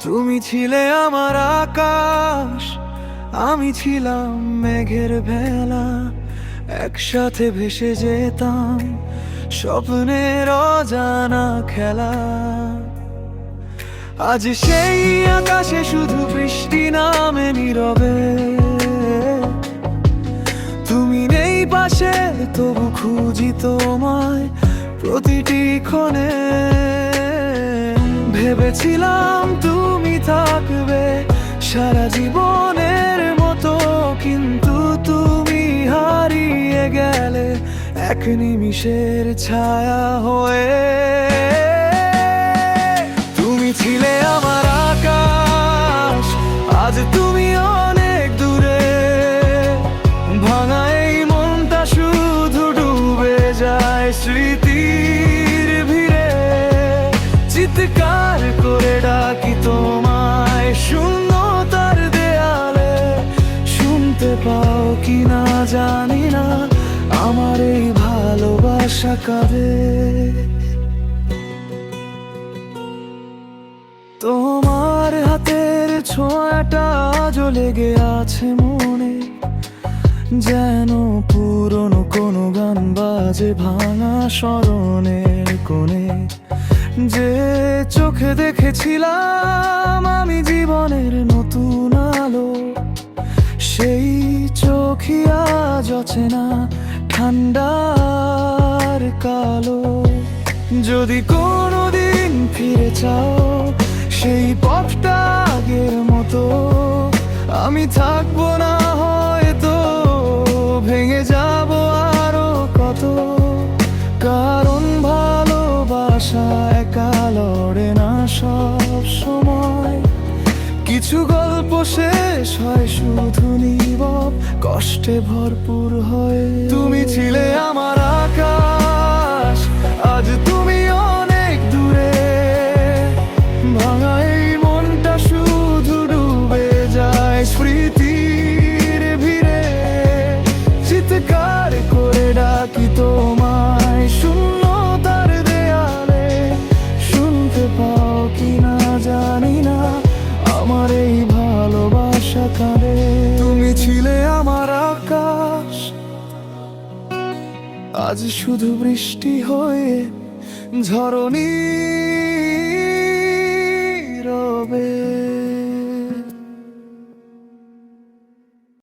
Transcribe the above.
তুমি ছিলে আমার আকাশ, আমি ছিলাম মেঘের ভেলা। একসাথে ভেসে যেতাম স্বপ্নের অজানা খেলা। আজ সেই আকাশে শুধু বৃষ্টি নামে নীরবে। তুমি নেই পাশে, তবু খুঁজি তোমায় প্রতিটি ক্ষণে। ভেবেছিলাম তুমি থাকবে সারা জীবনের মতো, কিন্তু তুমি হারিয়ে গেলে এক নিমিষের ছায়া হয়ে। তুমি ছিলে আমার আকাশ, আজ তুমি অনেক দূরে। ভাঙা এই মনটা শুধু ডুবে যায় স্মৃতির ভিড়ে। চিৎকার করে ডাকি তোমায় শূন্যতার দেয়ালে, শুনতে পাও কি না জানি না, আমার এই ভালোবাসা কাঁদে। তোমার হাতের ছোঁয়াটা আজও লেগে আছে মনে, যেন পুরনো কোনো গান বাজে ভাঙা স্মরণের কোণে। যে চোখে দেখেছিলাম আমি জীবনের নতুন আলো, সেই চোখই আজ অচেনা ঠান্ডার কালো। যদি কোনোদিন ফিরে চাও সেই পথটা আগের মতো, আমি থাকবো না হয়তো, ভেঙে যাব আরো কত। কারণ ভালোবাসা একা লড়ে না সব সময়। কিছু গল্প শেষ হয় শুধু নীরব কষ্টে ভরপুর হয়। তুমি ছিলে আমার আকাশ, আজ তুমি অনেক দূরে। ভাঙা এই মনটা শুধু ডুবে যায় স্মৃতির ভিড়ে। চিৎকার করে ডাকি তোমায় শূন্যতার দেয়ালে, শুনতে পাও কি না জানি না, আমার এই ভালোবাসা কাঁদে। তুমি ছিলে আমার আকাশ, আজ শুধু বৃষ্টি হয়ে ঝরো নীরবে।